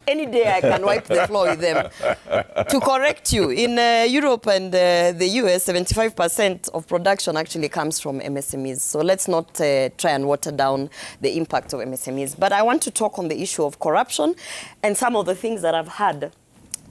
Any day I can wipe the floor with them. To correct you, in Europe and the US, 75% of production actually comes from MSMEs. So let's not try and water down the impact of MSMEs. But I want to talk on the issue of corruption and some of the things that I've had.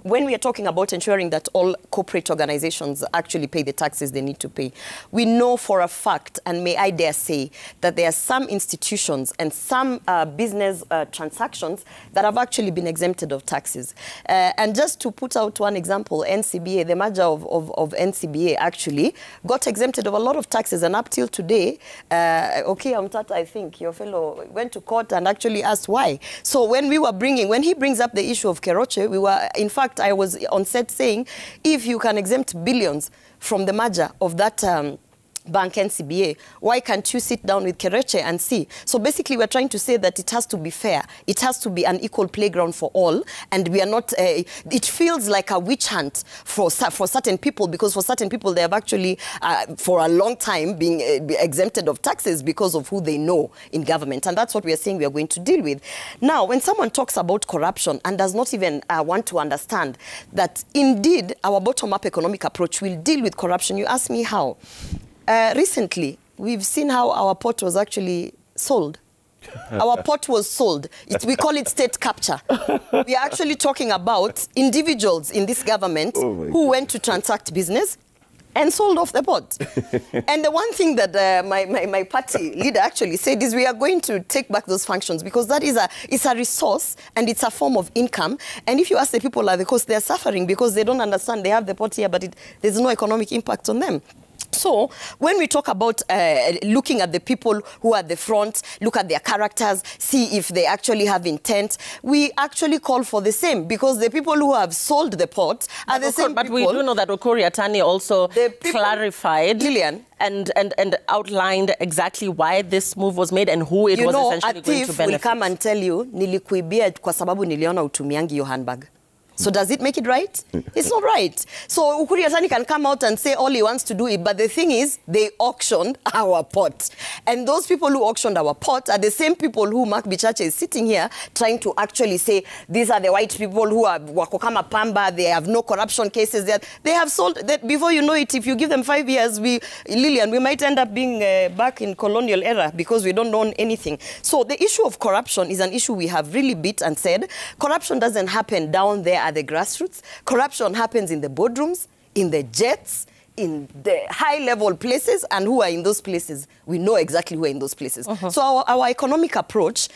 When we are talking about ensuring that all corporate organizations actually pay the taxes they need to pay, we know for a fact, and may I dare say, that there are some institutions and some business transactions that have actually been exempted of taxes. And just to put out one example, NCBA, the merger of NCBA actually got exempted of a lot of taxes, and up till today, okay, Amtata, I think, your fellow went to court and actually asked why. So when he brings up the issue of Keroche, we were, in fact, I was on set saying, if you can exempt billions from the merger of that bank NCBA, why can't you sit down with Keroche and see? So basically, we're trying to say that it has to be fair. It has to be an equal playground for all. And we are not, it feels like a witch hunt for certain people, because for certain people, they have actually, for a long time, been exempted of taxes because of who they know in government. And that's what we are saying we are going to deal with. Now, when someone talks about corruption and does not even want to understand that, indeed, our bottom-up economic approach will deal with corruption, you ask me how. Recently, we've seen how our port was actually sold. Our port was sold. We call it state capture. We are actually talking about individuals in this government who went to transact business and sold off the port. And the one thing that my party leader actually said is we are going to take back those functions, because that is it's a resource and it's a form of income. And if you ask the people at the coast, they're suffering because they don't understand they have the port here, but there's no economic impact on them. So when we talk about looking at the people who are at the front, look at their characters, see if they actually have intent, we actually call for the same, because the people who have sold the port are the same people. But we do know that Okori Atani also clarified Lillian, and outlined exactly why this move was made and who it was essentially going to benefit. Will come and tell you, nilikuibia kwa sababu niliona utumiangi your handbag. So does it make it right? It's not right. So Ukuri Atani can come out and say all he wants to do it, but the thing is, they auctioned our port. And those people who auctioned our port are the same people who Mark Bichache is sitting here trying to actually say, these are the white people who are Wakokama Pamba, they have no corruption cases. They have sold, that before you know it, if you give them 5 years, Lillian, we might end up being back in colonial era because we don't own anything. So the issue of corruption is an issue we have really beat and said, corruption doesn't happen down there at the grassroots. Corruption happens in the boardrooms, in the jets, in the high-level places, and who are in those places. We know exactly who are in those places. So our economic approach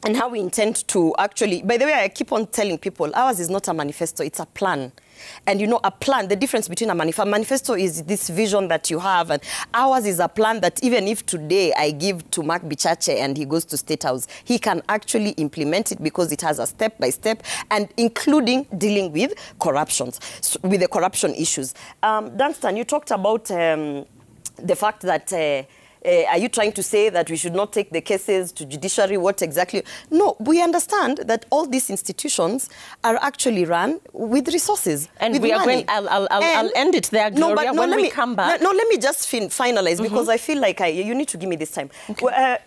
and how we intend to actually, by the way, I keep on telling people, ours is not a manifesto, it's a plan. And you know, a plan, the difference between a manifesto is this vision that you have, and ours is a plan that even if today I give to Mark Bichache and he goes to State House, he can actually implement it because it has a step-by-step, and including dealing with corruptions, with the corruption issues. Dunstan, you talked about the fact that are you trying to say that we should not take the cases to judiciary? What exactly? No, we understand that all these institutions are actually run with resources. And we are going, I'll end it there, Gloria, when we come back. No, let me just finalize, because I feel like you need to give me this time. Okay.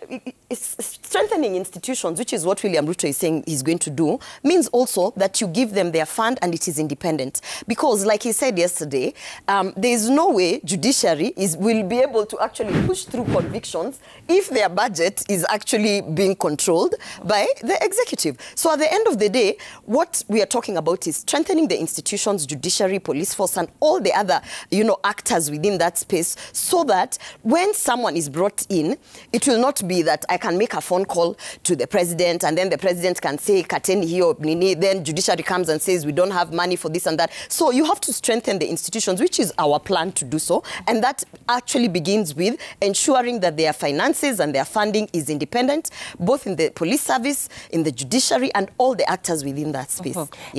Strengthening institutions, which is what William Ruto is saying he's going to do, means also that you give them their fund and it is independent. Because like he said yesterday, there is no way judiciary will be able to actually push through convictions if their budget is actually being controlled by the executive. So at the end of the day, what we are talking about is strengthening the institutions, judiciary, police force, and all the other, actors within that space, so that when someone is brought in, it will not be that I can make a phone call to the president and then the president can say, Kateni here, Nini, then judiciary comes and says, we don't have money for this and that. So you have to strengthen the institutions, which is our plan to do so. And that actually begins with ensuring that their finances and their funding is independent, both in the police service, in the judiciary, and all the actors within that space.